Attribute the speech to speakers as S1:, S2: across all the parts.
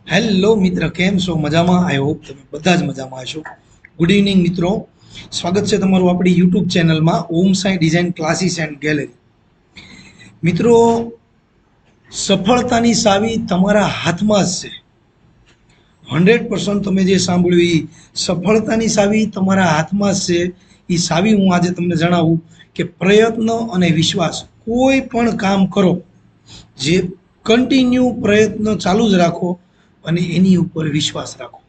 S1: Hello મિત્ર, કેમ છો? મજામાં? આઈ હોપ તમે બધા જ મજામાં હશો. ગુડ ઇવનિંગ મિત્રો, સ્વાગત છે તમારું આપણી યુટ્યુબ ચેનલમાં Om Sai design classes and gallery. મિત્રો, સફળતાની ચાવી તમારા હાથમાં જ છે. 100% તમે જે સાંભળ્યું એ સફળતાની ચાવી તમારા હાથમાં જ છે. એ ચાવી હું આજે તમને જણાવું કે પ્રયત્ન અને વિશ્વાસ. કોઈ પણ કામ કરો, જે કન્ટિન્યુ પ્રયત્ન ચાલુ જ રાખો અને એની ઉપર વિશ્વાસ રાખો.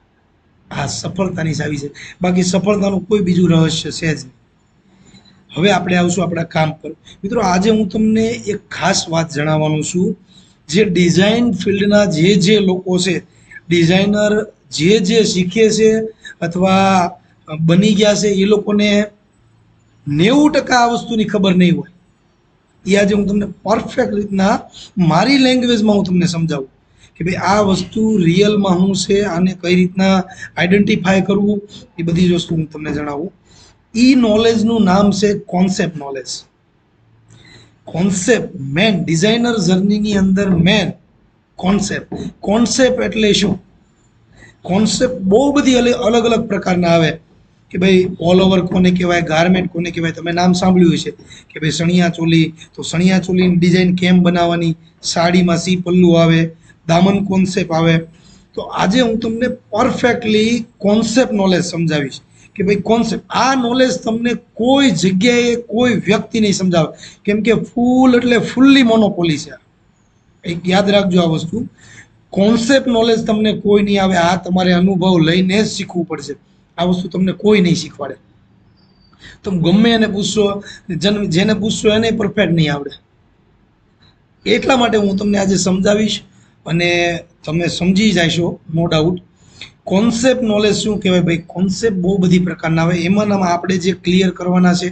S1: આ સફળતાની ચાવી છે. બાકી સફળતાનું કોઈ બીજું રહસ્ય છે જ નહીં. હવે આપણે આવશું આપણા કામ પર. મિત્રો, આજે હું તમને એક ખાસ વાત જણાવવાનો છું. જે ડિઝાઇન ફિલ્ડના જે લોકો છે, ડિઝાઇનર જે શીખે છે અથવા બની ગયા છે, એ લોકોને 90% આ વસ્તુની ખબર નહીં હોય. એ આજે હું તમને પરફેક્ટ રીતના મારી લેંગ્વેજમાં હું તમને સમજાવું કે ભાઈ આ વસ્તુ રિયલમાં શું છે, આને કઈ રીતના આઈડેન્ટિફાય કરવું, એ બધી જ વસ્તુ હું તમને જણાવું. ઈ નોલેજનું નામ છે કોન્સેપ્ટ નોલેજ. કોન્સેપ્ટ મેન ડિઝાઇનર જર્નીની અંદર મેન કોન્સેપ્ટ. કોન્સેપ્ટ એટલે શું? કોન્સેપ્ટ બહુ બધી અલગ અલગ પ્રકારના આવે કે ભાઈ ઓલ ઓવર કોને કહેવાય, ગાર્મેન્ટ કોને કહેવાય. તમે નામ સાંભળ્યું છે કે ભાઈ સણિયા ચોલી, તો સણિયા ચોલીની ડિઝાઇન કેમ બનાવવાની, સાડીમાં સી પલ્લુ આવે, દામન કોન્સેપ્ટ આવે. તો આજે હું તમને પરફેક્ટલી કોન્સેપ્ટ નોલેજ સમજાવીશ કે ભાઈ કોન્સેપ્ટ. આ નોલેજ તમને કોઈ જગ્યાએ કોઈ વ્યક્તિ નહીં સમજાવે, કેમ કે ફૂલ એટલે ફૂલ્લી મોનોપોલી છે. એક યાદ રાખજો આ વસ્તુ. કોન્સેપ્ટ નોલેજ તમને કોઈ નહીં આવે. આ તમારે અનુભવ લઈને જ શીખવું પડશે. આ વસ્તુ તમને કોઈ નહીં શીખવાડે. તમે ગમે એને પૂછશો, જેને પૂછશો એને પરફેક્ટ નહીં આવડે. એટલા માટે હું તમને આજે સમજાવીશ અને તમે સમજી જશો, નો ડાઉટ. કોન્સેપ્ટ નોલેજ શું કહેવાય ભાઈ? કોન્સેપ્ટ બહુ બધી પ્રકારના આવે. એમાંના આપણે જે ક્લિયર કરવાના છે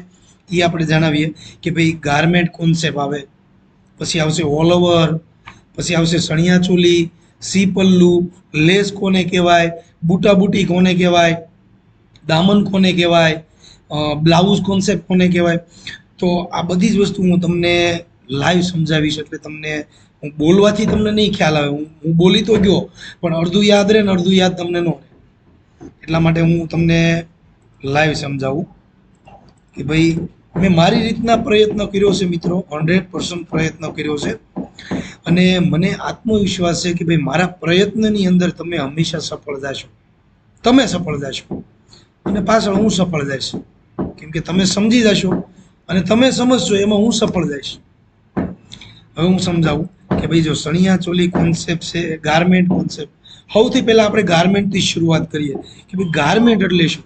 S1: એ આપણે જણાવીએ કે ભાઈ ગાર્મેન્ટ કોન્સેપ્ટ આવે, પછી આવશે ઓલ ઓવર, પછી આવશે સણિયા ચોલી, સી પલ્લુ, લેસ કોને કહેવાય, બુટા બુટી કોને કહેવાય, દામન કોને કહેવાય, બ્લાઉઝ કોન્સેપ્ટ કોને કહેવાય. તો આ બધી જ વસ્તુ હું તમને લાઈવ સમજાવીશ. એટલે તમને હું બોલવાથી તમને નહીં ખ્યાલ આવે. હું બોલી તો ગયો, પણ અડધું યાદ રહે ને અડધું યાદ તમને ન રહે. એટલા માટે હું તમને લાઈવ સમજાવું કે ભાઈ મેં મારી રીતના પ્રયત્ન કર્યો છે મિત્રો. 100% પ્રયત્ન કર્યો છે અને મને આત્મવિશ્વાસ છે કે ભાઈ મારા પ્રયત્નની અંદર તમે હંમેશા સફળ થશો. તમે સફળ થશો અને પાછળ હું સફળ થઈશ, કેમ કે તમે સમજી જશો અને તમે સમજશો એમાં હું સફળ થઈશ. હવે હું સમજાવું કે ભાઈ જો સણિયા ચોલી કોન્સેપ્ટ છે, ગાર્મેન્ટ કોન્સેપ્ટ. સૌથી પહેલા આપણે ગાર્મેન્ટથી શરૂઆત કરીએ કે ભાઈ ગાર્મેન્ટ એટલે શું?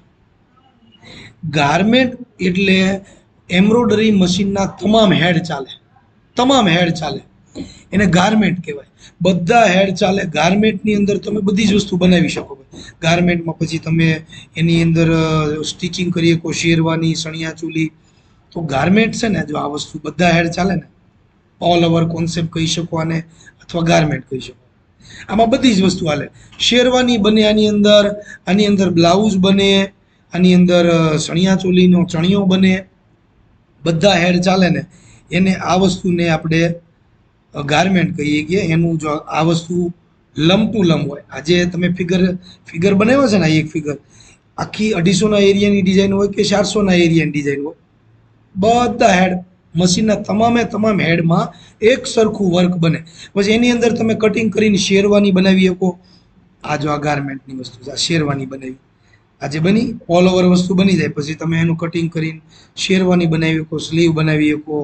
S1: ગાર્મેન્ટ એટલે એમ્બ્રોઇડરી મશીનના તમામ હેડ ચાલે, તમામ હેડ ચાલે, એને ગાર્મેન્ટ કહેવાય. બધા હેડ ચાલે. ગાર્મેન્ટની અંદર તમે બધી જ વસ્તુ બનાવી શકો. ગાર્મેન્ટમાં પછી તમે એની અંદર સ્ટિચિંગ કરી શકો, શેરવાની, સણિયા ચોલી. તો ગાર્મેન્ટ છે ને, જો આ વસ્તુ બધા હેડ ચાલે ને, ઓલ ઓવર કોન્સેપ્ટ કહી શકો આને, અથવા ગાર્મેન્ટ કહી શકો. આમાં બધી જ વસ્તુ હાલે. શેરવાની બને આની અંદર બ્લાઉઝ બને, આની અંદર સણિયા ચોલીનો ચણિયો બને. બધા હેડ ચાલે ને એને આ વસ્તુને આપણે ગાર્મેન્ટ કહીએ કે એનું જો આ વસ્તુ લંબ ટુ લંબ હોય. આજે તમે ફિગર બનાવ્યો છે ને, એક ફિગર આખી 250ના એરિયાની ડિઝાઇન હોય કે 400ના એરિયાની ડિઝાઇન હોય, બધા હેડ મશીનના તમામ હેડમાં એક સરખું વર્ક બને. પછી એની અંદર તમે કટિંગ કરીને શેરવાની બનાવી શકો. આ જો આ ગાર્મેન્ટની વસ્તુ છે, આ શેરવાની બનાવી, આજે બની ઓલ ઓવર વસ્તુ બની જાય. પછી તમે એનું કટિંગ કરીને શેરવાની બનાવી શકો, સ્લીવ બનાવી શકો,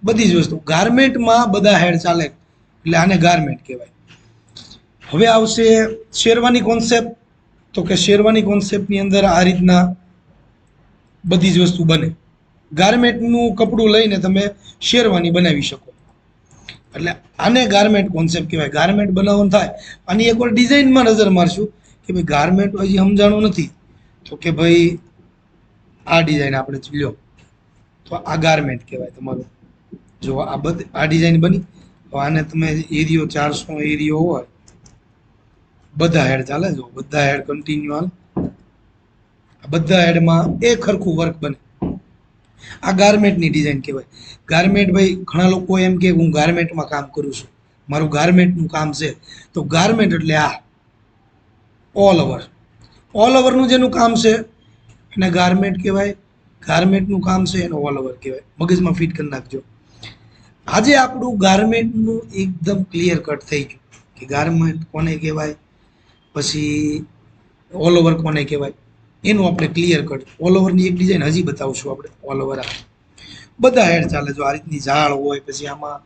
S1: બધી જ વસ્તુ. ગાર્મેન્ટમાં બધા હેડ ચાલે એટલે આને ગાર્મેન્ટ કહેવાય. હવે આવશે શેરવાની કોન્સેપ્ટ. તો કે શેરવાની કોન્સેપ્ટની અંદર આ રીતના બધી જ વસ્તુ બને. ગાર્મેન્ટનું કપડું લઈને તમે શેરવાની બનાવી શકો. એટલે આને ગાર્મેન્ટ કોન્સેપ્ટ કહેવાય. ગાર્મેન્ટ બનાવવાનું થાય. આની એકવાર ડિઝાઇનમાં નજર મારશું કે ભાઈ ગાર્મેન્ટ હજી સમજાણું નથી, તો કે ભાઈ આ ડિઝાઇન આપણે લ્યો તો આ ગાર્મેન્ટ કહેવાય તમારું. જો આ ડિઝાઇન બની, તો આને તમે એરિયો 400 એરિયો હોય, બધા હેડ ચાલે. જો બધા હેડ કન્ટિન્યુ હાલ, બધા હેડમાં એક સરખું વર્ક બને. આ ગાર્મેન્ટની ડિઝાઇન કહેવાય. ગાર્મેન્ટ ભાઈ ઘણા લોકો એમ કે હું ગાર્મેન્ટમાં કામ કરું છું, મારું ગાર્મેન્ટનું કામ છે. તો ગાર્મેન્ટ એટલે આ ઓલ ઓવરનું જેનું કામ છે એને ગારમેન્ટ કહેવાય, ગારમેન્ટનું કામ છે એને ઓલ ઓવર કહેવાય. મગજમાં ફિટ કરી નાખજો. આજે આપણું ગારમેન્ટનું એકદમ ક્લિયર કટ થઈ ગયું કે ગારમેન્ટ કોને કહેવાય, પછી ઓલ ઓવર કોને કહેવાય, એનું આપણે ક્લિયર કટ. ઓલ ઓવરની એક ડિઝાઇન હજી બતાવશું આપણે. ઓલ ઓવર બધા હેડ ચાલે, જો આ રીતની ઝાડ હોય, પછી આમાં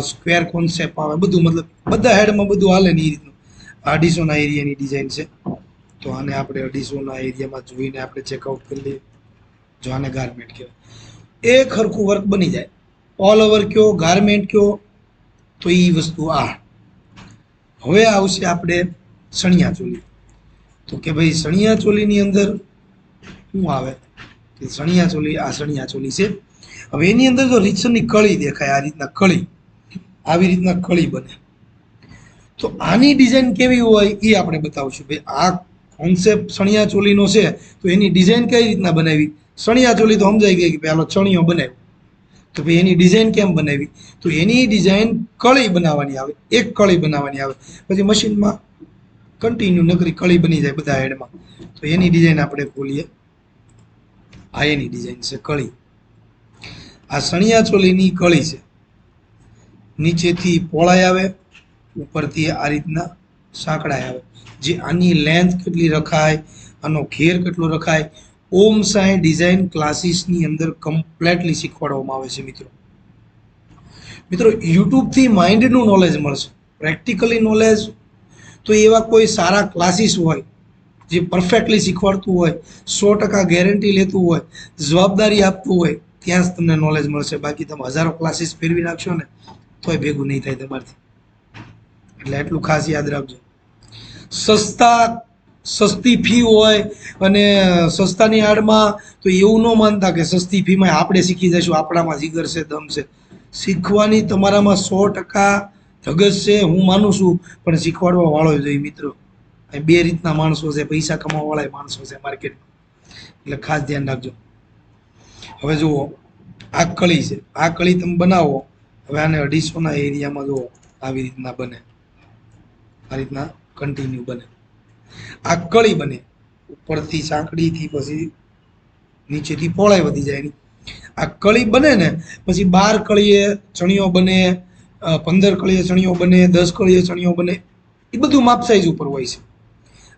S1: સ્ક્વેર કોન્સેપ્ટ આવે, બધું મતલબ બધા હેડમાં બધું હાલે ને એ રીતનું. 250ના એરિયાની ડિઝાઇન છે, તો આને આપણે 250ના એરિયામાં જોઈને આપણે ચેકઆઉટ કરી લઈએ. જો આને ગારમેન્ટ કહેવાય. એક હરખું વર્ક બની જાય. ઓલ ઓવર કયો, ગારમેન્ટ કયો, તો એ વસ્તુ આ. હવે આવશે આપણે સણિયા ચોલી. તો કે ભાઈ સણિયા ચોલીની અંદર શું આવે કે સણિયા ચોલી, આ સણિયા ચોલી છે. હવે એની અંદર જો રીછની કળી દેખાય, આ રીતના કળી, આવી રીતના કળી બને. તો આની ડિઝાઇન કેવી હોય એ આપણે બતાવશું. ભાઈ આ કોન્સેપ્ટ સણિયા ચોલીનો છે, તો એની ડિઝાઇન કઈ રીતના બનાવી. સણિયા ચોલી તો સમજાઈ ગઈ કે ભાઈ હાલો ચણિયો બનાવ્યો, તો ભાઈ એની ડિઝાઇન કેમ બનાવી, તો એની ડિઝાઇન કળી બનાવવાની આવે, એક કળી બનાવવાની આવે, પછી મશીનમાં કન્ટિન્યુ નકરી કળી બની જાય બધા હેડમાં. તો એની ડિઝાઇન આપણે ખોલીએ. આ એની ડિઝાઇન છે કળી. આ સણિયા ચોલીની કળી છે. નીચેથી પહોળાઈ આવે, ઉપરથી આ રીતના સાંકડાઈ આવે. જે આની લેન્થ કેટલી રખાય, આનો ઘેર કેટલો રખાય, ઓમ સાઈ ડિઝાઇન ક્લાસીસની અંદર કમ્પ્લેટલી શીખવાડવામાં આવે છે મિત્રો. મિત્રો યુટ્યુબથી માઇન્ડનું નોલેજ મળશે, પ્રેક્ટિકલી નોલેજ તો એવા કોઈ સારા ક્લાસીસ હોય જે પરફેક્ટલી શીખવાડતું હોય, 100% ગેરંટી લેતું હોય, જવાબદારી આપતું હોય, ત્યાં જ તમને નોલેજ મળશે. બાકી તમે હજારો ક્લાસીસ ફેરવી નાખશો ને તોય ભેગું નહીં થાય તમારથી. એટલે એટલું ખાસ યાદ રાખજો. સસ્તી ફી હોય અને સસ્તાની આડમાં તો એવું ન માનતા કે સસ્તી ફીમાં આપણે શીખી જઈશું, આપણામાં જીગર છે, દમ છે. શીખવાની તમારામાં 100% ધગસ છે, હું માનું છું, પણ શીખવાડવા વાળો જોઈએ મિત્રો. બે રીતના માણસો છે, પૈસા કમાવા વાળા માણસો છે માર્કેટમાં, એટલે ખાસ ધ્યાન રાખજો. હવે જુઓ આ કળી છે, આ કળી તમે બનાવો. હવે આને 250ના એરિયામાં જુઓ આવી રીતના બને, આ રીતના કન્ટિન્યુ બને. આ કળી બને, ઉપરથી સાંકડીથી પછી નીચેથી પહોળાઈ વધી જાય એની. આ કળી બને ને પછી 12 કળીએ ચણિયો બને, 15 કળીએ ચણિયો બને, 10 કળીએ ચણિયો બને. એ બધું માપ સાઈઝ ઉપર હોય છે.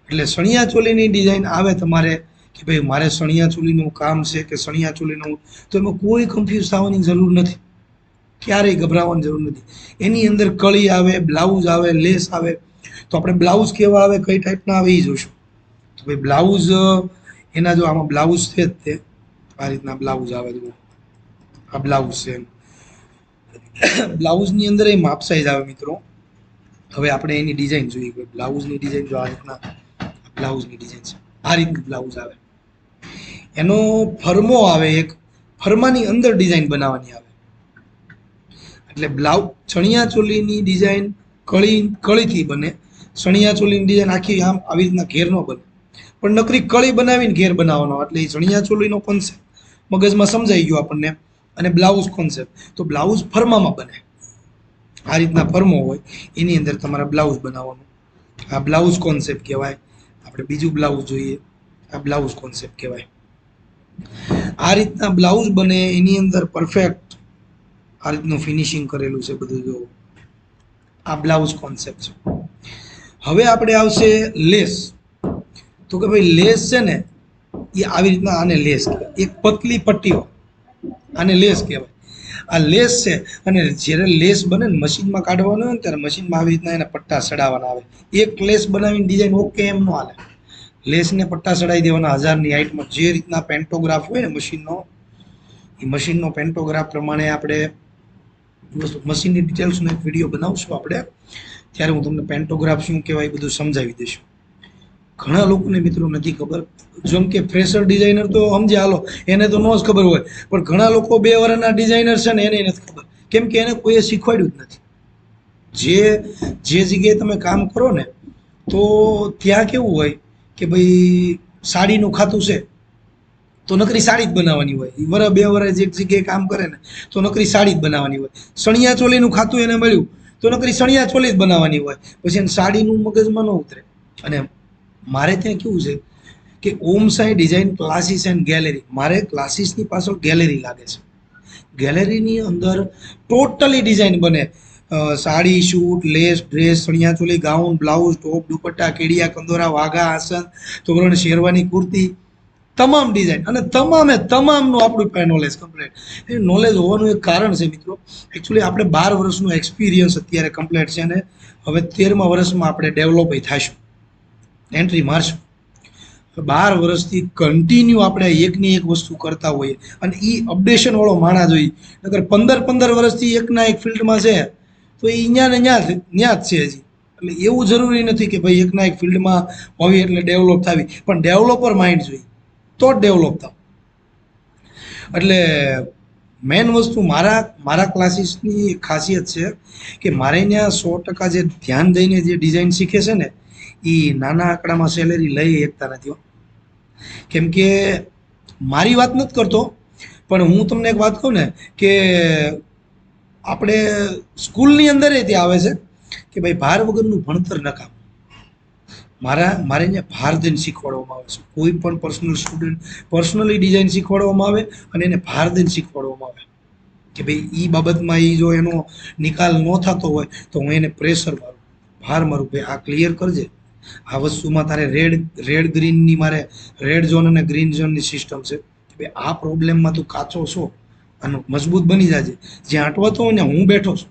S1: એટલે સણિયા ચોલીની ડિઝાઇન આવે તમારે કે ભાઈ મારે સણિયા ચોલીનું કામ છે કે સણિયા ચોલીનું, તો એમાં કોઈ કન્ફ્યુઝ થવાની જરૂર નથી, ક્યારેય ગભરાવાની જરૂર નથી. એની અંદર કળી આવે, બ્લાઉઝ આવે, લેસ આવે. તો આપણે બ્લાઉઝ કેવા આવે, કઈ ટાઈપના આવે એ જોઈશું. તો ભાઈ બ્લાઉઝ એના જો આમાં બ્લાઉઝ છે જ તે આ રીતના બ્લાઉઝ આવે. જુઓ આ બ્લાઉઝ છે. બ્લાઉઝની અંદર એ માપ સાઈઝ આવે મિત્રો. હવે આપણે એની ડિઝાઇન જોઈએ. બ્લાઉઝની ડિઝાઇન જો આ રીતના બ્લાઉઝની ડિઝાઇન છે, આ રીતનું બ્લાઉઝ આવે. એનો ફરમો આવે, એક ફરમાની અંદર ડિઝાઇન બનાવવાની આવે. એટલે બ્લાઉઝ ચણિયા ચોલીની ડિઝાઇન કળીથી બને. ચણિયા ચોલીની ડિઝાઇન આખી આમ આવી રીતના ઘેર ન બને, પણ નકરી કળી બનાવીને ઘેર બનાવવાનો. એટલે એ ચણિયા ચોલીનો કોન્સેપ્ટ મગજમાં સમજાઈ ગયો આપણને. અને બ્લાઉઝ કોન્સેપ્ટ, તો બ્લાઉઝ ફરમામાં બને. આ રીતના ફરમો હોય, એની અંદર તમારે બ્લાઉઝ બનાવવાનું. આ બ્લાઉઝ કોન્સેપ્ટ કહેવાય. આપણે બીજું બ્લાઉઝ જોઈએ, આ બ્લાઉઝ કોન્સેપ્ટ કહેવાય. આ રીતના બ્લાઉઝ બને, એની અંદર પરફેક્ટ આ રીતનું ફિનિશિંગ કરેલું છે બધું. જો આ બ્લાઉઝ કોન્સેપ્ટ છે. હવે આપણે આવશે લેસ. તો કે ભાઈ લેસ છે ને એ આવી રીતના, આને લેસ કહેવાય. એક પતલી પટ્ટીઓ, આને લેસ કહેવાય. આ લેસ છે, અને જ્યારે લેસ બને ને મશીનમાં કાઢવાનો હોય ને ત્યારે મશીનમાં આવી રીતના એના પટ્ટા સડાવવાના આવે. એક લેસ બનાવીને ડિઝાઇન ઓકે એમ ન હાલે. લેસને પટ્ટા સડાવી દેવાના 1000ની હાઈટમાં. જે રીતના પેન્ટોગ્રાફ હોય ને મશીનનો, એ મશીનનો પેન્ટોગ્રાફ પ્રમાણે આપણે મશીનની ડિટેલ્સનો એક વિડીયો બનાવશું આપણે, ત્યારે હું તમને પેન્ટોગ્રાફ શું કહેવાય બધું સમજાવી દઈશું. ઘણા લોકોને મિત્રો નથી ખબર. જેમ કે ફ્રેશર ડિઝાઇનર તો સમજે હાલો, એને તો ન જ ખબર હોય, પણ ઘણા લોકો 2 વર્ષના ડિઝાઇનર છે ને એને નથી ખબર, કેમ કે એને કોઈએ શીખવાડ્યું જ નથી. જે જગ્યાએ તમે કામ કરો ને તો ત્યાં કેવું હોય કે ભાઈ સાડીનું ખાતું છે તો નકરી સાડી જ બનાવવાની હોય. વરસ 2 વર્ષ એક જગ્યાએ કામ કરે ને તો નકરી સાડી જ બનાવવાની હોય. સણિયા ચોલીનું ખાતું એને મળ્યું તો નકરી સણિયા ચોલી જ બનાવવાની હોય. પછી એને સાડીનું મગજમાં ન ઉતરે. અને મારે ત્યાં કેવું છે કે Om Sai design classes and gallery, મારે ક્લાસીસની પાછળ ગેલેરી લાગે છે. ગેલેરીની અંદર ટોટલી ડિઝાઇન બને, સાડી, શૂટ, લેસ, ડ્રેસ, ચણિયા ચોલી, ગાઉન, બ્લાઉઝ, ટોપ, દુપટ્ટા, કેડિયા, કંદોરા, વાઘા, આસન, તોરણ, શેરવાની, કુર્તી, તમામ ડિઝાઇન અને તમામે તમામનું આપણું પાસે નોલેજ કમ્પ્લીટ. એ નોલેજ હોવાનું એક કારણ છે મિત્રો. એકચ્યુઅલી આપણે 12 વર્ષનો એક્સપિરિયન્સ અત્યારે કમ્પ્લીટ છે અને હવે 13મા વર્ષમાં આપણે ડેવલપ થઈશું, એન્ટ્રી મારશું. 12 વર્ષથી કન્ટિન્યુ આપણે એકની એક વસ્તુ કરતા હોઈએ અને એ અપડેશન વાળો માણસ જોઈએ. નકર 15 વર્ષથી એકના એક ફિલ્ડમાં છે તો એ અહીંયા ને ત્યાં જ છે હજી. એટલે એવું જરૂરી નથી કે ભાઈ એકના એક ફિલ્ડમાં હોવી એટલે ડેવલપ થવી, પણ ડેવલપર માઇન્ડ જોઈએ તો જ ડેવલપ થાવ. એટલે મેન વસ્તુ મારા ક્લાસીસની ખાસિયત છે કે મારે ત્યાં 100% જે ધ્યાન દઈને જે ડિઝાઇન શીખે છે ને એ નાના આંકડામાં સેલેરી લઈ શકતા નથી હો. કેમ કે મારી વાત નથી કરતો, પણ હું તમને એક વાત કહું ને કે આપણે સ્કૂલની અંદર એ ત્યાં આવે છે કે ભાઈ ભાર વગરનું ભણતર નકામ. મારે અહીંયા ભાર દઈને શીખવાડવામાં આવે છે. કોઈ પણ પર્સનલી ડિઝાઇન શીખવાડવામાં આવે અને એને ભાર દઈને શીખવાડવામાં આવે કે ભાઈ એ બાબતમાં એ જો એનો નિકાલ ન થતો હોય તો હું એને પ્રેશર મારું, ભાર મારું, ભાઈ આ ક્લિયર કરજે. આ વસ્તુમાં તારે રેડ ગ્રીનની મારે રેડ ઝોન અને ગ્રીન ઝોનની સિસ્ટમ છે કે ભાઈ આ પ્રોબ્લેમમાં તું કાચો છો, આનું મજબૂત બની જાજે. જ્યાં અટવાતો હોય ને હું બેઠો છું,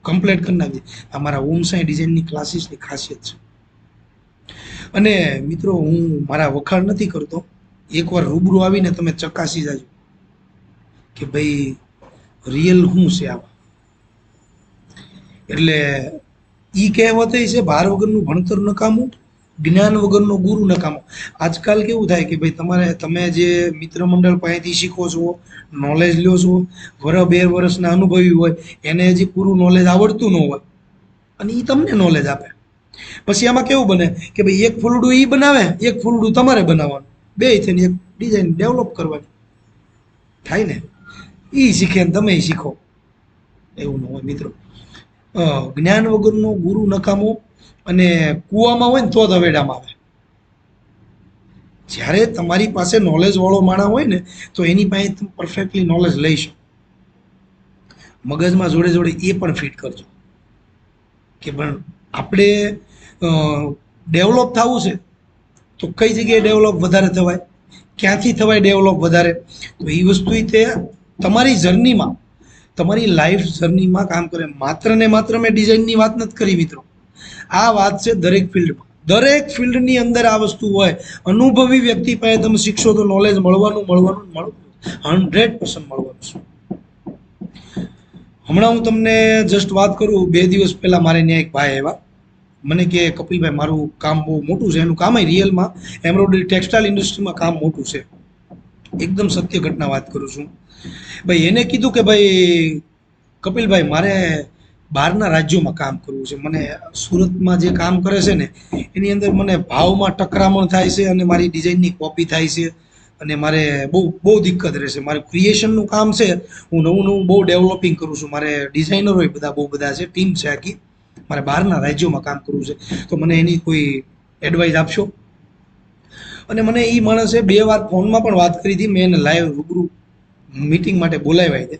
S1: કમ્પ્લીટ કરી નાખજે. આ મારા ઓમ સાઈ ડિઝાઇનની ક્લાસીસની ખાસિયત છે. અને મિત્રો હું મારા વખાણ નથી કરતો, એકવાર રૂબરૂ આવીને તમે ચકાસી જાજો કે ભાઈ રિયલ શું છે આમાં. એટલે ઈ કહેવત છે, ભાર વગરનું ભણતર નકામું, જ્ઞાન વગરનો ગુરુ નકામો. આજકાલ કેવું થાય કે ભાઈ તમે જે મિત્ર મંડળ પાસેથી શીખો છો, નોલેજ લ્યો છો, 2 વર્ષના અનુભવી હોય, એને હજી પૂરું નોલેજ આવડતું ન હોય અને એ તમને નોલેજ આપે. પછી આમાં કેવું બને કે ભાઈ એક ફૂલડું ઈ બનાવે, એક ફૂલડું તમારે બનાવવાનું, બે થઈને એક ડિઝાઇન ડેવલપ કરવાની થાય ને. એ શીખે ને તમે શીખો, એવું ન હોય મિત્રો. જ્ઞાન વગરનો ગુરુ નકામો અને કૂવામાં હોય ને તો જ અવેડામાં આવે. જ્યારે તમારી પાસે નોલેજ વાળો માણસ હોય ને તો એની પાસે તમે પરફેક્ટલી નોલેજ લઈ શકો. મગજમાં જોડે જોડે એ પણ ફિટ કરજો કે પણ આપણે ડેવલપ થવું છે તો કઈ જગ્યાએ ડેવલપ વધારે થવાય, ક્યાંથી થવાય ડેવલપ વધારે, તો એ વસ્તુ તે તમારી જર્નીમાં, તમારી લાઈફ જર્નીમાં કામ કરે. માત્ર ને માત્ર મેં ડિઝાઇનની વાત નથી કરી મિત્રો, આ વાત છે દરેક ફિલ્ડમાં. દરેક ફિલ્ડની અંદર આ વસ્તુ હોય. અનુભવી વ્યક્તિ પાસે તમે શીખશો તો નોલેજ મળવાનું 100% મળવાનું છે. હમણાં હું તમને જસ્ટ વાત કરું, 2 દિવસ પહેલા મારે ત્યાં એક ભાઈ આવ્યા, મને કે કપિલભાઈ મારું કામ બહુ મોટું છે. એનું કામ રિયલમાં એમ્બ્રોઇડરી ટેક્સટાઇલ ઇન્ડસ્ટ્રીમાં કામ મોટું છે, એકદમ સત્ય ઘટના વાત કરું છું. ભાઈ એને કીધું કે ભાઈ કપિલભાઈ મારે બહારના રાજ્યોમાં કામ કરવું છે, મને સુરતમાં જે કામ કરે છે ને એની અંદર મને ભાવમાં ટકરામણ થાય છે અને મારી ડિઝાઇનની કોપી થાય છે અને મારે બહુ દિક્કત રહેશે. મારું ક્રિએશનનું કામ છે, હું નવું બહુ ડેવલપિંગ કરું છું, મારે ડિઝાઇનરો બહુ બધા છે, ટીમ છે આખી. મારે બહારના રાજ્યોમાં કામ કરવું છે, તો મને એની કોઈ એડવાઇસ આપશો? અને મને એ માણસે 2 વાર ફોનમાં પણ વાત કરી હતી, મેં એને લાઈવ રૂબરૂ મીટિંગ માટે બોલાવ્યા છે.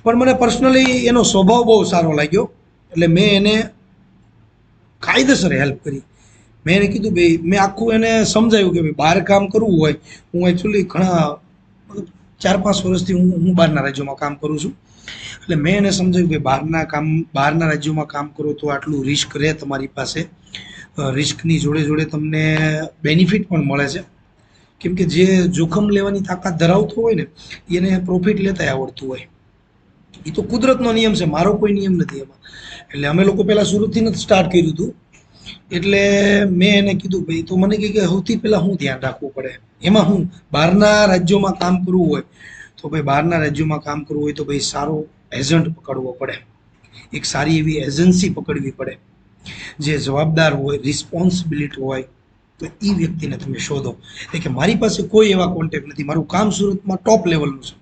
S1: પણ મને પર્સનલી એનો સ્વભાવ બહુ સારો લાગ્યો એટલે મેં એને કાયદેસર હેલ્પ કરી. મેં એને કીધું ભાઈ, મેં આખું એને સમજાવ્યું કે ભાઈ બહાર કામ કરવું હોય, હું એકચ્યુઅલી ઘણા 4-5 વર્ષથી હું બહારના રાજ્યોમાં કામ કરું છું. એટલે મેં એને સમજાવ્યું કે બહારના રાજ્યોમાં કામ કરો તો આટલું રિસ્ક રહે તમારી પાસે, રિસ્કની જોડે જોડે તમને બેનિફિટ પણ મળે છે. કેમ કે જે જોખમ લેવાની તાકાત ધરાવતો હોય ને એને પ્રોફિટ લેતા આવડતું હોય. એ તો કુદરતનો નિયમ છે, મારો કોઈ નિયમ નથી એમાં. એટલે અમે લોકો પહેલાં સુરતથી નથી સ્ટાર્ટ કર્યું હતું. એટલે મેં એને કીધું ભાઈ, તો મને કહે કે સૌથી પહેલાં હું ધ્યાન રાખવું પડે એમાં, હું બહારના રાજ્યોમાં કામ કરવું હોય તો ભાઈ બહારના રાજ્યોમાં કામ કરવું હોય તો ભાઈ સારો એજન્ટ પકડવો પડે, એક સારી એવી એજન્સી પકડવી પડે જે જવાબદાર હોય, રિસ્પોન્સિબિલિટી હોય. તો એ વ્યક્તિને તમે શોધો. કે મારી પાસે કોઈ એવા કોન્ટેક્ટ નથી, મારું કામ સુરતમાં ટોપ લેવલનું છે,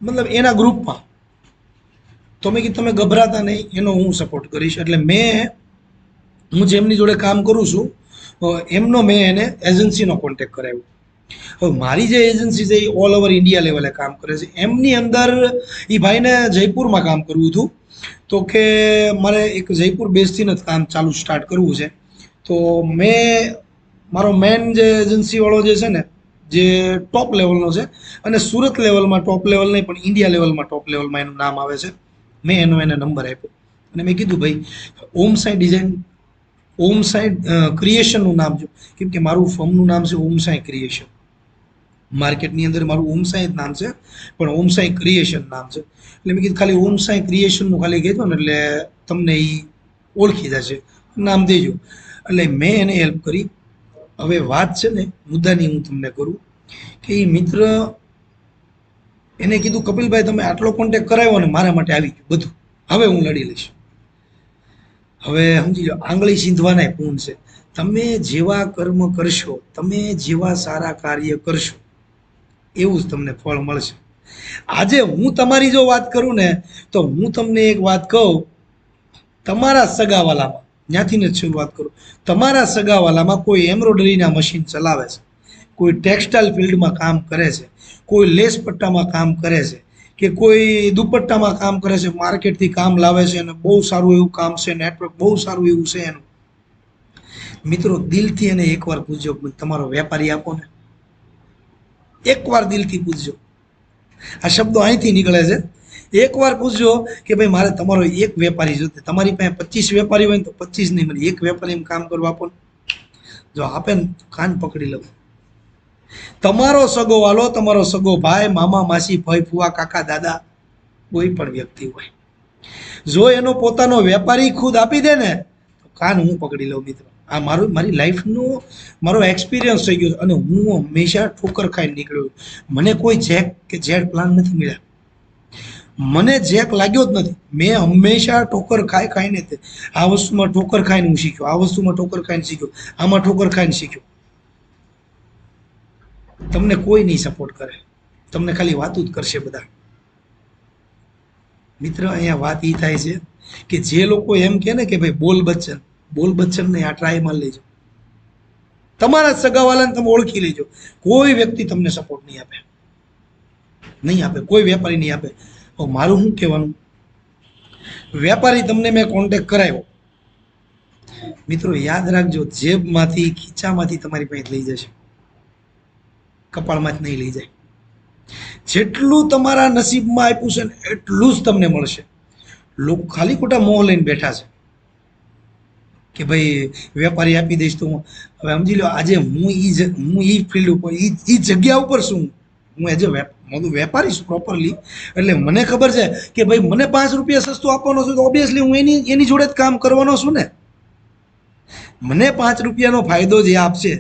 S1: મતલબ એના ગ્રુપમાં. તો મેં કીધું તમે ગભરાતા નહીં, એનો હું સપોર્ટ કરીશ. એટલે હું જેમની જોડે કામ કરું છું એમનો મેં એને એજન્સીનો કોન્ટેક્ટ કરાવ્યો. હવે મારી જે એજન્સી છે એ ઓલ ઓવર ઇન્ડિયા લેવલે કામ કરે છે. એમની અંદર એ ભાઈને જયપુરમાં કામ કરવું હતું, તો કે મારે એક જયપુર બેઝથી જ કામ ચાલુ સ્ટાર્ટ કરવું છે. તો મેં મારો મેન જે એજન્સીવાળો જે છે ને, જે ટોપ લેવલનો છે, અને સુરત લેવલમાં ટોપ લેવલ નહીં પણ ઇન્ડિયા લેવલમાં ટોપ લેવલમાં એનું નામ આવે છે. મેં એને નંબર આપ્યો અને મેં કીધું ભાઈ ઓમ સાઈ ડિઝાઇન, ઓમ સાઈ ક્રિએશનનું નામ જો, કેમ કે મારું ફર્મનું નામ છે ઓમ સાઈ ક્રિએશન. માર્કેટની અંદર મારું ઓમ સાઈ જ નામ છે, પણ ઓમ સાઈ ક્રિએશન નામ છે. એટલે મેં કીધું ખાલી ઓમ સાઈ ક્રિએશનનું ખાલી કહેજો ને એટલે તમને એ ઓળખી જશે, નામ દેજો. એટલે મેં એને હેલ્પ કરી. હવે વાત છે ને મુદ્દાની હું તમને કરું કે એ મિત્ર એને કીધું કપિલભાઈ તમે આટલો કોન્ટેક્ટ કરાવ્યો ને મારા માટે આવી ગયું બધું, હવે હું લડી લઈશ. હવે સમજી લો આંગળી સીંધવાના પૂર્ણ છે. તમે જેવા કર્મ કરશો, તમે જેવા સારા કાર્ય કરશો એવું જ તમને ફળ મળશે. આજે હું તમારી જો વાત કરું ને તો હું તમને એક વાત કહું, તમારા સગાવાલામાં ત્યાંથી જ શરૂઆત કરું. તમારા સગાવાલામાં કોઈ એમ્બ્રોઇડરીના મશીન ચલાવે છે, કોઈ ટેક્સટાઇલ ફિલ્ડમાં કામ કરે છે, કોઈ લેસ પટ્ટામાં કામ કરે છે, કે કોઈ દુપટ્ટામાં કામ કરે છે, માર્કેટથી કામ લાવે છે અને બહુ સારું એવું કામ છે, નેટવર્ક બહુ સારું એવું છે એનું. મિત્રો દિલથી એને એકવાર પૂછજો, તમારો વેપારી આપો ને, એકવાર દિલથી પૂછજો. આ શબ્દો અહીંથી નીકળે છે. એકવાર પૂછજો કે ભાઈ મારે તમારો એક વેપારી જોતે. તમારી પાસે 25 વેપારી હોય ને તો 25 નહીં, મને એક વેપારી કામ કરવા આપો ને. જો આપે ને કાન પકડી લઉં. તમારો સગો વાલો, તમારો સગો ભાઈ, મામા માસી, ભાઈ ફુવા, કાકા દાદા, કોઈ પણ વ્યક્તિ હોય, જો એનો પોતાનો વેપારી ખુદ આપી દે ને તો કાન હું પકડી લઉં મિત્રો. આ મારી લાઈફનો મારો એક્સપિરિયન્સ થઈ ગયો અને હું હંમેશા ઠોકર ખાઈને નીકળ્યો. મને કોઈ જેક કે જેડ પ્લાન નથી મળ્યા, મને જેક લાગ્યો જ નથી. મેં હંમેશા ઠોકર ખાઈને આ વસ્તુમાં ઠોકર ખાઈને હું શીખ્યો, આ વસ્તુમાં ઠોકર ખાઈને શીખ્યો, આમાં ઠોકર ખાઈને શીખ્યો. તમને કોઈ નહીં સપોર્ટ કરે, તમને ખાલી વાતું જ કરશે બધા. મિત્ર અહીંયા વાત એ થાય છે કે જે લોકો એમ કહે ને કે ભાઈ બોલ બચ્ચનને આ ટ્રાયમાં લેજો, તમારા સગાવાલાને તમે ઓળખી લેજો. કોઈ વ્યક્તિ તમને સપોર્ટ નહીં આપે, નહીં આપે, કોઈ વેપારી નહીં આપે. મારું શું કહેવાનું, વેપારી તમને મેં કોન્ટેક્ટ કરાવ્યો, મિત્રો યાદ રાખજો જેબમાંથી ખીચામાંથી તમારી પાસે લઈ જશે, કપાળમાં જ નહીં લઈ જાય. જેટલું તમારા નસીબમાં આપ્યું છે ને એટલું જ તમને મળશે. લોકો ખાલી ખોટા મોહ લઈને બેઠા છે કે ભાઈ વેપારી આપી દઈશ તો હવે સમજી લો આજે હું એ ફિલ્ડ ઉપર એ જગ્યા ઉપર છું, હું એઝ એ વેપારી છું પ્રોપરલી. એટલે મને ખબર છે કે ભાઈ મને 5 રૂપિયા સસ્તું આપવાનો છું તો ઓબ્વિયસલી હું એની જોડે જ કામ કરવાનો છું ને. મને 5 રૂપિયાનો ફાયદો જે આપશે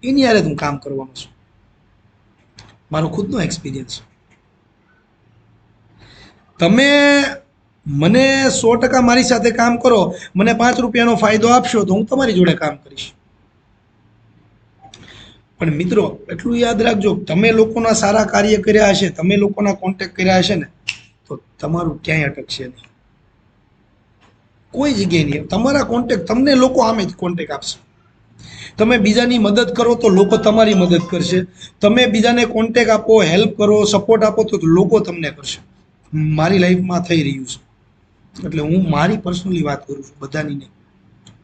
S1: એની હારે હું કામ કરવાનો છું. મારો ખુદનો એક્સપિરિયન્સ. તમે મને 100% મારી સાથે કામ કરો, મને 5 રૂપિયાનો ફાયદો આપશો તો હું તમારી જોડે કામ કરીશ. પણ મિત્રો એટલું યાદ રાખજો, તમે લોકોના સારા કાર્ય કર્યા હશે, તમે લોકોના કોન્ટેક્ટ કર્યા હશે ને તો તમારું ક્યાંય અટકશે નહીં, કોઈ જગ્યાએ નહીં. તમારા કોન્ટેક્ટ તમને લોકો આમે જ કોન્ટેક્ટ આપશે. તમે બીજાની મદદ કરો તો લોકો તમારી મદદ કરશે. તમે બીજાને કોન્ટેક્ટ આપો, હેલ્પ કરો, સપોર્ટ આપો તો લોકો તમને કરશે. મારી લાઈફમાં થઈ રહ્યું છે. એટલે હું મારી પર્સનલી વાત કરું છું, બધાની નહીં.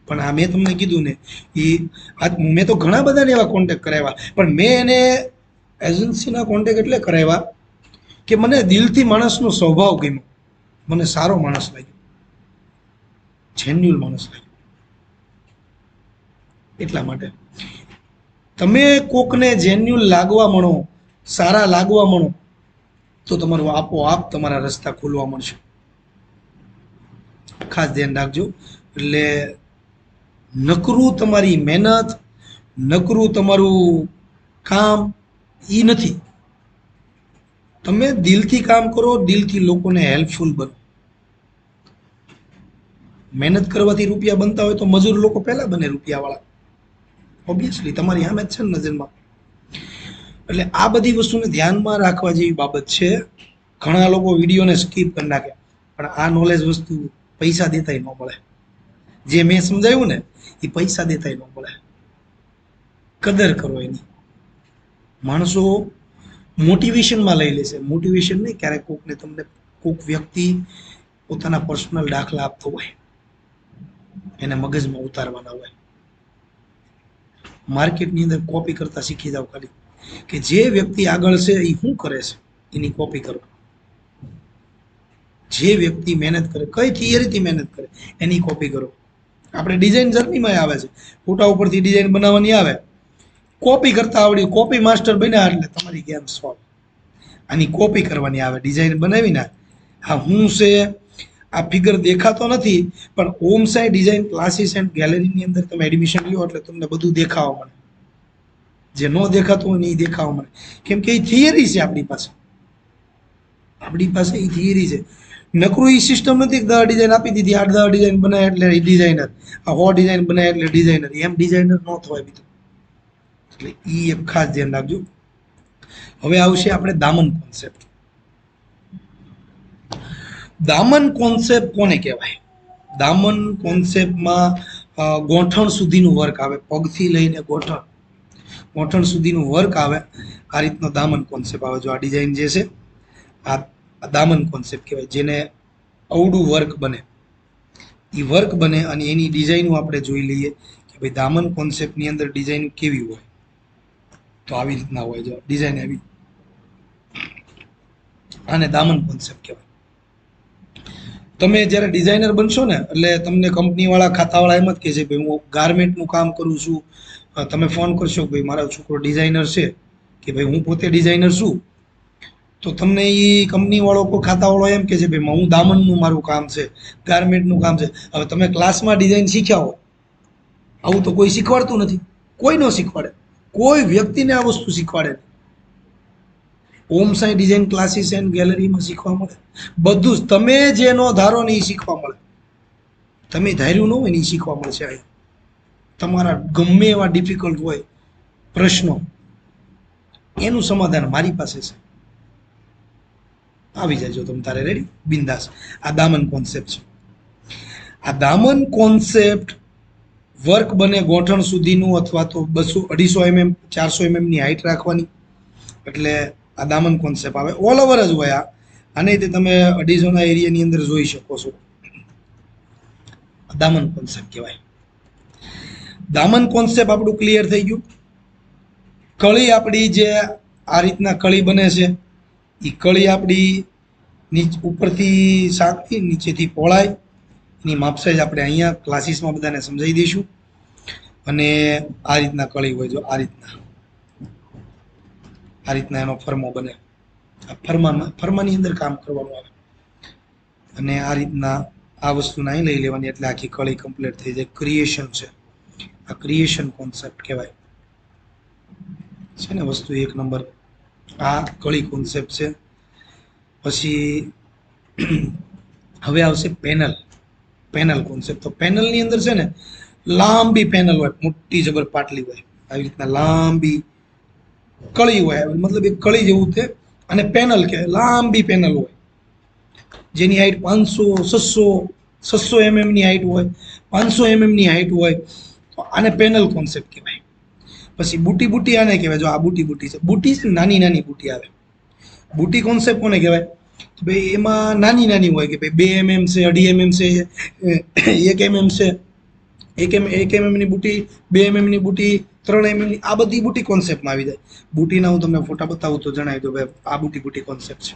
S1: પણ આ મેં તમને કીધું ને એ મેં તો ઘણા બધાને એવા કોન્ટેક્ટ કરાવ્યા, પણ મેં એને એજન્સીના કોન્ટેક્ટ એટલે કરાવ્યા કે મને દિલથી માણસનો સ્વભાવ ગમ્યો, મને સારો માણસ લાગ્યો, જેન્યુઅલ માણસ લાગ્યો. એટલા માટે તમે કોકને જેન્યુઅલ લાગવા મળો, સારા લાગવા મળો તો તમારું આપોઆપ તમારા રસ્તા ખોલવા મળશે. ખાસ ધ્યાન રાખજો. એટલે નકરું તમારી મહેનત, નકરું તમારું કામ એ નથી. તમે દિલથી કામ કરો, દિલથી લોકોને હેલ્પફુલ બનો. મહેનત કરવાથી રૂપિયા બનતા હોય તો મજૂર લોકો પહેલા બને રૂપિયાવાળા, ઓબ્વિયસલી તમારી સામે જ છે ને નજરમાં. એટલે આ બધી વસ્તુને ધ્યાનમાં રાખવા જેવી બાબત છે. ઘણા લોકો વિડીયોને સ્કીપ કરી નાખે, પણ આ નોલેજ વસ્તુ પૈસા દેતાય ન મળે. જે મેં સમજાવ્યું ને એ પૈસા દેતાય ન મળે. કદર કરો એની. માણસો મોટિવેશનમાં લઈ લેશે, મોટિવેશન નહીં, ક્યારેક કોકને તમને કોક વ્યક્તિ પોતાના પર્સનલ દાખલા આપતો હોય, એને મગજમાં ઉતારવાના હોય. માર્કેટની અંદર કોપી કરતા શીખી જાવ ખાલી, કે જે વ્યક્તિ આગળ છે એ શું કરે છે એની કોપી કરો. જે વ્યક્તિ મહેનત કરે, કઈ થિયરીથી મહેનત કરે એની કોપી કરો. આપણે ડિઝાઇન જર્નીમાં આવે છે, ફોટા ઉપરથી ડિઝાઇન બનાવવાની આવે, કોપી કરતા આવડી, કોપી માસ્ટર બન્યા એટલે તમારી ગેમ સોલ્વ. આની કોપી કરવાની આવે, ડિઝાઇન બનાવીને હા હું છે આ ફિગર દેખાતો નથી, પણ ઓમ સાઈ ડિઝાઇન ક્લાસીસ એન્ડ ગેલેરીની અંદર તમે એડમિશન લ્યો એટલે તમને બધું દેખાવા મળે. જે ન દેખાતું હોય ને એ દેખાવા મળે, કેમ કે એ થિયરી છે આપણી પાસે. આપણી પાસે એ થિયરી છે. નકરું એ સિસ્ટમ નથી કે 10 ડિઝાઇન આપી દીધી, 8-10 ડિઝાઇન બનાવે એટલે ડિઝાઇનર, આ 100 ડિઝાઇન બનાવે એટલે ડિઝાઇનર. એમ ડિઝાઇનર ન થવાય બીજું. એટલે એ એક ખાસ ધ્યાન રાખજો. હવે આવશે આપણે દામન કોન્સેપ્ટ. દામન કોન્સેપ્ટ કોને કહેવાય? દામન કોન્સેપ્ટમાં ગોઠણ સુધીનું વર્ક આવે, પગથી લઈને ગોઠણ સુધીનું વર્ક આવે. આ રીતનો દામન કોન્સેપ્ટ આવે. જો આ ડિઝાઇન જે છે આ દામન કોન્સેપ્ટ કહેવાય, જેને અવડું વર્ક બને, એ વર્ક બને અને એની ડિઝાઇનો આપણે જોઈ લઈએ કે ભાઈ દામન કોન્સેપ્ટની અંદર ડિઝાઇન કેવી હોય. તો આવી રીતના હોય. જો ડિઝાઇન આવી, આને દામન કોન્સેપ્ટ કહેવાય. તમે જ્યારે ડિઝાઇનર બનશો ને એટલે તમને કંપનીવાળા, ખાતાવાળા એમ જ કહે છે ભાઈ હું ગાર્મેન્ટનું કામ કરું છું. તમે ફોન કરશો ભાઈ મારો છોકરો ડિઝાઇનર છે, કે ભાઈ હું પોતે ડિઝાઇનર છું, તો તમને એ કંપનીવાળો કોઈ ખાતાવાળો એમ કહે છે ભાઈ હું દામનનું મારું કામ છે, ગાર્મેન્ટનું કામ છે. હવે તમે ક્લાસમાં ડિઝાઇન શીખ્યા હો, આવું તો કોઈ શીખવાડતું નથી, કોઈ ન શીખવાડે, કોઈ વ્યક્તિને આ વસ્તુ શીખવાડે નહીં. ઓમ સાઈ ડિઝાઇન ક્લાસીસ એન્ડ ગેલેરીમાં શીખવા મળે બધું જ. તમે જે નો ધારો ને એ શીખવા મળે, તમે ધાર્યું ન હોય ને એ શીખવા મળશે. અહીં તમારા ગમે એવા ડિફિકલ્ટ હોય પ્રશ્નો, એનું સમાધાન મારી પાસે છે. આવી જાયજો તમે તારે, રેડી, બિંદાસ. આ દામન કોન્સેપ્ટ છે. આ દામન કોન્સેપ્ટ વર્ક બને ગોઠણ સુધીનું, અથવા તો 200-250 mm 400 mm ની હાઈટ રાખવાની, એટલે આ દામન કોન્સેપ્ટ આવે. ઓલ ઓવર જ હોય આ. આને તે તમે 250 એરિયાની અંદર જોઈ શકો છો. દામન કોન્સેપ્ટ કહેવાય. દામન કોન્સેપ્ટ આપણું ક્લિયર થઈ ગયું. કળી આપણી જે આ રીતના કળી બને છે, એ કળી આપણી ઉપરથી સાંકડી, નીચેથી પહોળાઈ, એની માપ સાઈઝ આપણે અહીંયા ક્લાસીસમાં બધાને સમજાવી દઈશું. અને આ રીતના કળી હોય. જો આ રીતના એનો ફર્મો બને. આ ફર્માની અંદર કામ કરવાનું આવે. અને આ રીતના આ વસ્તુ અહીં લઈ લેવાની એટલે આખી કળી કમ્પ્લીટ થઈ જાય. ક્રિએશન છે, આ ક્રિએશન કોન્સેપ્ટ કહેવાય છે ને વસ્તુ એક નંબર. આ કળી કોન્સેપ્ટ છે. પછી હવે આવશે પેનલ કોન્સેપ્ટ. તો પેનલની અંદર છે ને લાંબી પેનલ હોય, મોટી જબર પાટલી હોય, આવી રીતના લાંબી કળી હોય, મતલબ એક કળી જેવું છે. અને પેનલ કે લાંબી પેનલ હોય, જેની હાઈટ 500-600 mm ની હાઈટ હોય, 500 mm ની હાઈટ હોય. તો આને પેનલ કોન્સેપ્ટ કહેવાય. પછી બુટી આને કહેવાય. જો આ બુટી છે, બુટી છે નાની બુટી આવે. બુટી કોન્સેપ્ટ કોને કહેવાય? તો ભાઈ એમાં નાની હોય કે ભાઈ 2 mm છે, 2.5 mm છે, 1 mm છે, 1 mm ની બુટી, 2 mm ની બુટી, 3 mm ની, આ બધી બુટી કોન્સેપ્ટમાં આવી જાય. બુટીના હું તમને ફોટા બતાવું તો જણાવી દઉં ભાઈ આ બુટી કોન્સેપ્ટ છે.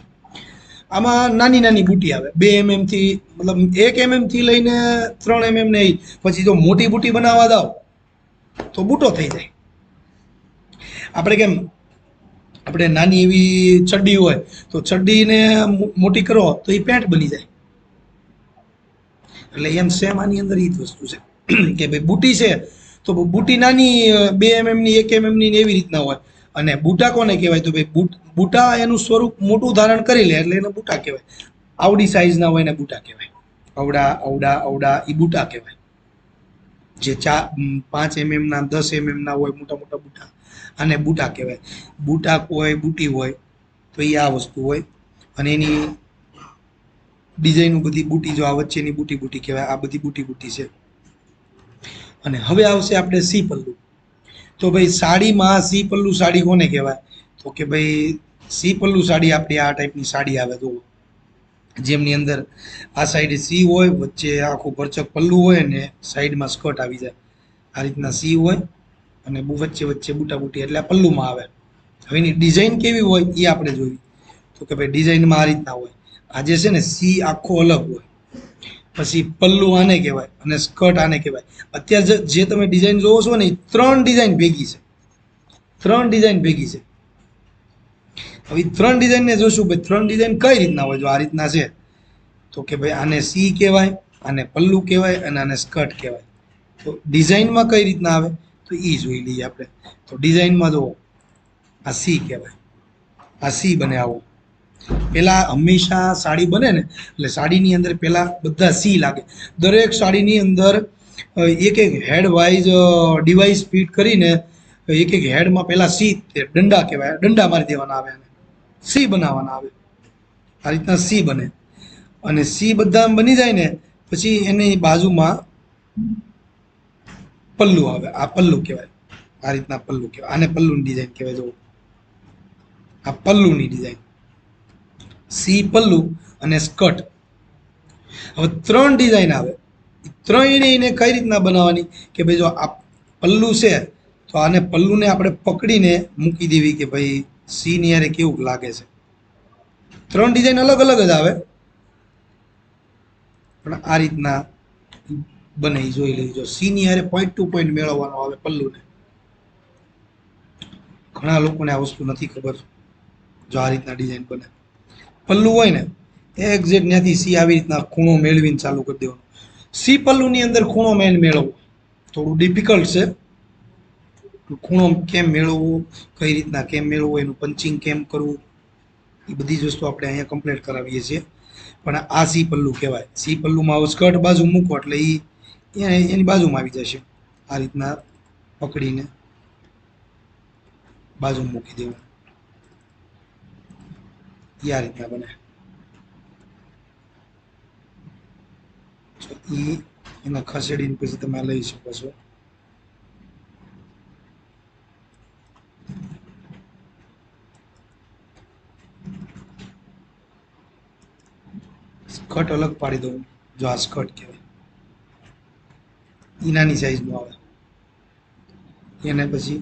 S1: આમાં નાની બુટી આવે 2 mm થી, મતલબ 1 mm થી લઈને 3 mm ને. પછી જો મોટી બુટી બનાવવા જાવ તો બુટો થઈ જાય. આપણે કેમ, આપણે નાની એવી ચડ્ડી હોય તો ચડ્ડીને મોટી કરો તો એ પેન્ટ બની જાય. એટલે એમ સેમ આની અંદર એ જ વસ્તુ છે કે ભાઈ બુટી છે તો બુટી નાની 2 mm ની, 1 mm ની એવી રીતના હોય. અને બુટા કોને કહેવાય? તો ભાઈ બુટા એનું સ્વરૂપ મોટું ધારણ કરી લે એટલે એને બુટા કહેવાય. આવડી સાઈઝના હોય ને બુટા કહેવાય. અવડા એ બુટા કહેવાય. જે 5 mm ના, 10 mm ના હોય મોટા બુટા, આને બુટા કહેવાય. બુટા હોય, બુટી હોય તો એ આ વસ્તુ હોય. અને એની ડિઝાઇન બધી બુટી, જો આ વચ્ચેની બુટી કહેવાય. આ બધી બુટી છે. અને હવે આવશે આપણે સી પલ્લુ. તો તો ભાઈ સાડીમાં સી પલ્લુ સાડી કોને કહેવાય? તો કે ભાઈ સી પલ્લુ સાડી આપણી આ ટાઈપની સાડી આવે તો જેમની અંદર આ સાઈડ સી હોય, વચ્ચે આખું ભરચક પલ્લુ હોય ને સાઈડમાં સ્કર્ટ આવી જાય. આ રીતના સી હોય અને વચ્ચે વચ્ચે બુટા બુટી એટલે આ પલ્લુમાં આવે. હવે એની ડિઝાઇન કેવી હોય એ આપણે જોઈ. તો કે ભાઈ ડિઝાઇનમાં આ રીતના હોય. આ જે છે ને સી આખો અલગ હોય, પછી પલ્લુ આને કહેવાય અને સ્કર્ટ આને કહેવાય. અત્યારે જે તમે ડિઝાઇન જોવો છો ને એ 3 ડિઝાઇન ભેગી છે. 3 ડિઝાઇન ભેગી છે. હવે 3 ડિઝાઇનને જોશું ભાઈ 3 ડિઝાઇન કઈ રીતના હોય. જો આ રીતના છે તો કે ભાઈ આને સી કહેવાય, આને પલ્લુ કહેવાય અને આને સ્કર્ટ કહેવાય. તો ડિઝાઇનમાં કઈ રીતના આવે તો એ જોઈ લઈએ આપણે. તો ડિઝાઇનમાં જો આ સી કહેવાય, આ સી બને આવું. પેલા હંમેશા સાડી બને ને એટલે સાડીની અંદર પેલા બધા સી લાગે. દરેક સાડીની અંદર એક એક હેડ વાઇઝ ડિવાઇસ ફિટ કરીને એક એક હેડમાં પેલા સી દંડા કહેવાય, દંડા મારી દેવાના આવે અને સી બનાવવાના આવે. આ રીતના સી બને અને સી બધા બની જાય ને પછી એની બાજુમાં પલ્લુ આવે. આ પલ્લુ કહેવાય. આ રીતના પલ્લુ કહેવાય. આને પલ્લુની ડિઝાઇન કહેવાય. જો આ પલ્લુની ડિઝાઇન, સી પલ્લુ અને સ્કર્ટ. હવે 3 ડિઝાઇન આવે. ત્રણેયને એને કઈ રીતના બનાવવાની કે ભાઈ જો આ પલ્લુ છે તો આને પલ્લુને આપણે પકડીને મૂકી દેવી કે ભાઈ સી ની યારે કેવું લાગે છે. 3 ડિઝાઇન અલગ અલગ જ આવે પણ આ રીતના બને એ જોઈ લેજો. સી ની યારે પોઈન્ટ ટુ પોઈન્ટ મેળવવાનો આવે પલ્લુને. ઘણા લોકોને આ વસ્તુ નથી ખબર. જો આ રીતના ડિઝાઇન બને, પલ્લુ હોય ને એક્ઝેક્ટ ત્યાંથી સી આવી રીતના ખૂણો મેળવીને ચાલુ કરી દેવાનો. સી પલ્લુની અંદર ખૂણો મેળવવો થોડું ડિફિકલ્ટ છે. ખૂણો કેમ મેળવવો, કઈ રીતના કેમ મેળવવો, એનું પંચિંગ કેમ કરવું, એ બધી જ વસ્તુ આપણે અહીંયા કમ્પ્લીટ કરાવીએ છીએ. પણ આ સી પલ્લુ કહેવાય. સી પલ્લુમાં સ્કર્ટ બાજુ મૂકો એટલે એની બાજુમાં આવી જશે. આ રીતના પકડીને બાજુ મૂકી દેવું. આ રીતના બને. એને ખસેડીને પછી તમે લઈ શકો છો. સ્કર્ટ અલગ પાડી દઉં. જો આ સ્કર્ટ કહેવાય. એ નાની સાઈઝનું આવે. એને પછી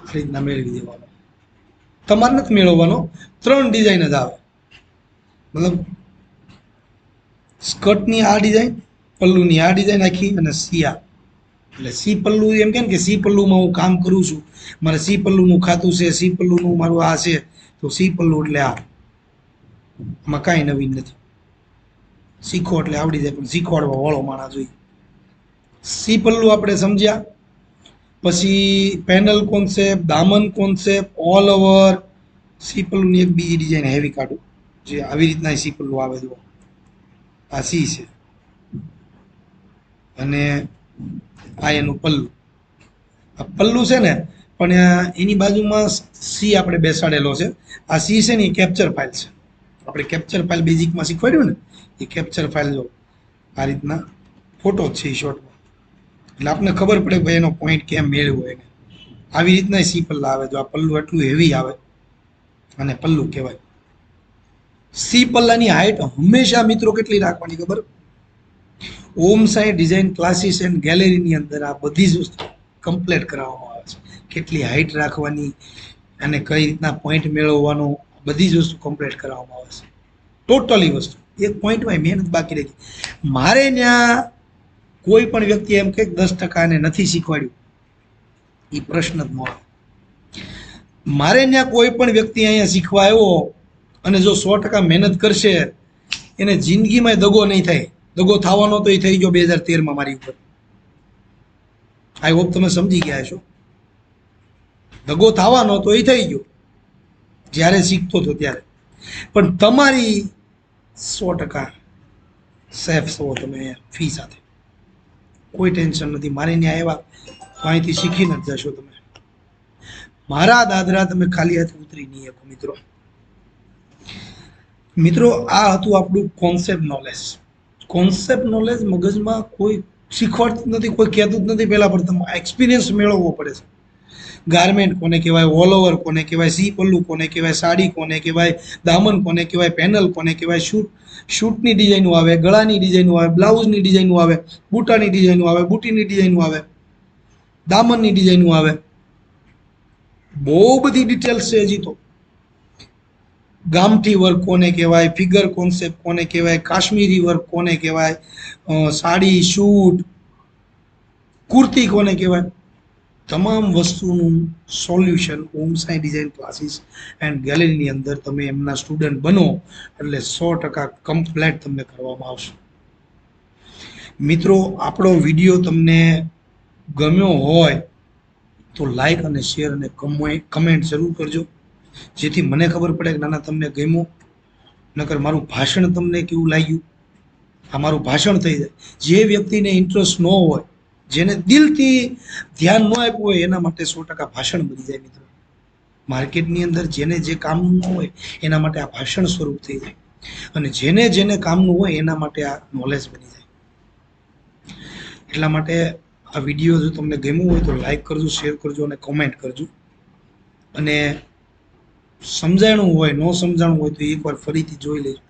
S1: આ રીતના મેળવી દેવાનો. તમારે નથી મેળવવાનો. 3 ડિઝાઇન જ આવે. મતલબ સ્કર્ટની આ ડિઝાઇન, પલ્લુની આ ડિઝાઇન આખી અને સિયા એટલે સી પલ્લુ. એમ કે સી પલ્લુમાં હું કામ કરું છું, મારે સી પલ્લુનું ખાતું છે, સી પલ્લુનું મારું આ છે, તો સી પલ્લુ એટલે આ. આમાં કાંઈ નવીન નથી. શીખો એટલે આવડી જાય પણ શીખવાડવા વાળો માણસ જોઈએ. સી પલ્લુ આપણે સમજ્યા. પછી પેનલ કોન્સેપ્ટ, દામન કોન્સેપ્ટ, ઓલ ઓવર. સી પલ્લુની એક બીજી ડિઝાઇન હેવી કાઢું જે આવી રીતના સી પલ્લુ આવે. જો આ સી છે અને આ એનું પલ્લુ. આ પલ્લુ છે ને પણ એની બાજુમાં સી આપણે બેસાડેલો છે. આ સી છે ને એ કેપ્ચર ફાઇલ છે. આપણે કેપ્ચર ફાઇલ બેઝિકમાં શીખવાડ્યું ને એ કેપ્ચર ફાઇલ. જો આ રીતના ફોટો જ છે એ શોર્ટમાં. એટલે આપણને ખબર પડે ભાઈ એનો પોઈન્ટ કેમ મેળવવો એને. આવી રીતના સી પલ્લા આવે. જો આ પલ્લુ એટલું હેવી આવે અને પલ્લુ કહેવાય. સી પલ્લાની હાઈટ હંમેશા મિત્રો કેટલી રાખવાની ખબર? ઓમ સાઈ ડિઝાઇન ક્લાસીસ એન્ડ ગેલેરીની અંદર આ બધી જ વસ્તુ કમ્પ્લીટ કરાવવામાં આવે છે. કેટલી હાઈટ રાખવાની અને કઈ રીતના પોઈન્ટ મેળવવાનો, બધી જ વસ્તુ કમ્પ્લીટ કરાવવામાં આવે છે. ટોટલી વસ્તુ એક પોઈન્ટમાં મહેનત બાકી રહી. મારે ત્યાં કોઈ પણ વ્યક્તિ એમ કે 10% એને નથી શીખવાડ્યું એ પ્રશ્ન જ ન આવે. મારે ત્યાં કોઈ પણ વ્યક્તિ અહીંયા શીખવા આવ્યો અને જો 100% મહેનત કરશે એને જિંદગીમાં દગો નહીં થાય. દગો થવાનો તો એ થઈ ગયો 2013માં મારી ઉપર. આઈ હોપ તમે સમજી ગયા છો. દગો થવાનો તો એ થઈ ગયો જ્યારે શીખતો હતો ત્યારે. પણ તમારી 100% સેફ છો તમે ફી સાથે. કોઈ ટેન્શન નથી. મારે ત્યાં આવ્યા તો અહીંથી શીખીને જ જશો તમે. મારા દાદરા તમે ખાલી હાથ ઉતરી નહીં શકો મિત્રો. મિત્રો આ હતું આપણું કોન્સેપ્ટ નોલેજ. કોન્સેપ્ટ નોલેજ મગજમાં કોઈ શીખવાડતું જ નથી, કોઈ કહેતું જ નથી પહેલાં, પણ તમારે એક્સપિરિયન્સ મેળવવો પડે છે. ગારમેન્ટ કોને કહેવાય, ઓલ ઓવર કોને કહેવાય, સી પલ્લુ કોને કહેવાય, સાડી કોને કહેવાય, દામન કોને કહેવાય, પેનલ કોને કહેવાય, શૂટની ડિઝાઇનો આવે, ગળાની ડિઝાઇનો આવે, બ્લાઉઝની ડિઝાઇનો આવે, બૂટાની ડિઝાઇનો આવે, બુટીની ડિઝાઇનો આવે, દામનની ડિઝાઇનો આવે, બહુ બધી ડિટેલ્સ છે હજી તો. ગામઠી વર્ક કોને કહેવાય, ફિગર કોન્સેપ્ટ કોને કહેવાય, કાશ્મીરી વર્ક કોને કહેવાય, સાડી, શૂટ, કુર્તી કોને કહેવાય, તમામ વસ્તુનું solution Om Sai design classes and ગેલેરીની અંદર તમે એમના સ્ટુડન્ટ બનો એટલે 100% કમ્પ્લેટ તમને કરવામાં આવશે. મિત્રો, આપણો વિડીયો તમને ગમ્યો હોય તો લાઈક અને શેર અને કમેન્ટ જરૂર કરજો, જેથી મને ખબર પડે કે નાના તમને ગમ્યું. નકર મારું ભાષણ તમને કેવું લાગ્યું, આ મારું ભાષણ થઈ જાય. જે વ્યક્તિને ઇન્ટરેસ્ટ ન હોય, જેને દિલથી ધ્યાન ન આપ્યું હોય, એના માટે 100% ભાષણ બની જાય. મિત્રો, માર્કેટની અંદર જેને જે કામનું ન હોય એના માટે આ ભાષણ સ્વરૂપ થઈ જાય, અને જેને જેને કામનું હોય એના માટે આ નોલેજ બની જાય. એટલા માટે આ વિડીયો જો તમને ગમ્યું હોય તો લાઈક કરજો, શેર કરજો અને કોમેન્ટ કરજો. અને સમજાણું હોય, ન સમજાણું હોય તો એકવાર ફરીથી જોઈ લેજો.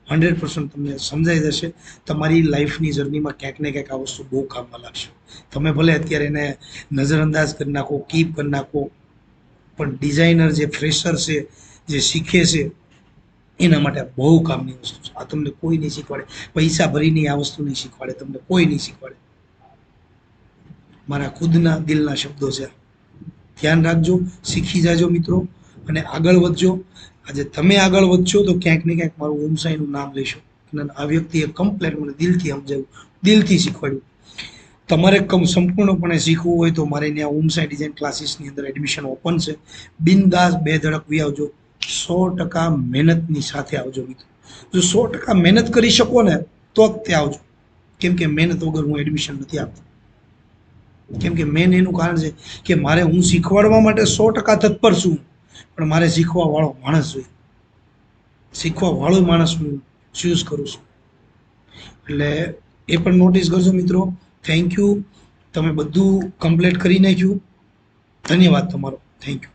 S1: 100% તમને સમજાઈ જશે. તમારી લાઈફની જર્નીમાં ક્યાંક ને ક્યાંક આ વસ્તુ બહુ કામમાં લાગશે. તમે ભલે અત્યારે એને નજરઅંદાજ કરી નાખો, કીપ કરી નાખો, પણ ડિઝાઇનર જે ફ્રેશર છે, જે શીખે છે, એના માટે બહુ કામની વસ્તુ છે. આ તમને કોઈ નહીં શીખવાડે, પૈસા ભરીને આ વસ્તુ નહીં શીખવાડે, તમને કોઈ નહીં શીખવાડે. મારા ખુદના દિલના શબ્દો છે. ધ્યાન રાખજો, શીખી જાજો મિત્રો, અને આગળ વધજો. આજે તમે આગળ વધશો તો ક્યાંક ને ક્યાંક મારું ઓમ સાઈનું નામ લેશો. આ વ્યક્તિએ કમ્પ્લેટ મને દિલથી સમજાવ્યું, દિલથી શીખવાડ્યું. તમારે સંપૂર્ણપણે શીખવું હોય તો મારે ત્યાં ઓમ સાઈ ડિઝાઇન ક્લાસીસની અંદર એડમિશન ઓપન છે. બિંદાસ બે ધડક વી આવજો. 100% મહેનતની સાથે આવજો મિત્રો. જો 100% મહેનત કરી શકો ને તો જ તે આવજો. કેમ કે મહેનત વગર હું એડમિશન નથી આપતો. કેમ કે મેન એનું કારણ છે કે મારે હું શીખવાડવા માટે 100% તત્પર છું, પણ મારે શીખવા વાળો માણસ જોઈએ. શીખવા વાળો માણસ હું ચૂઝ કરું છું. એટલે એ પણ નોટિસ કરજો મિત્રો. Thank you. તમે બધું કમ્પ્લીટ કરી નાખ્યું. ધન્યવાદ તમારો. Thank you.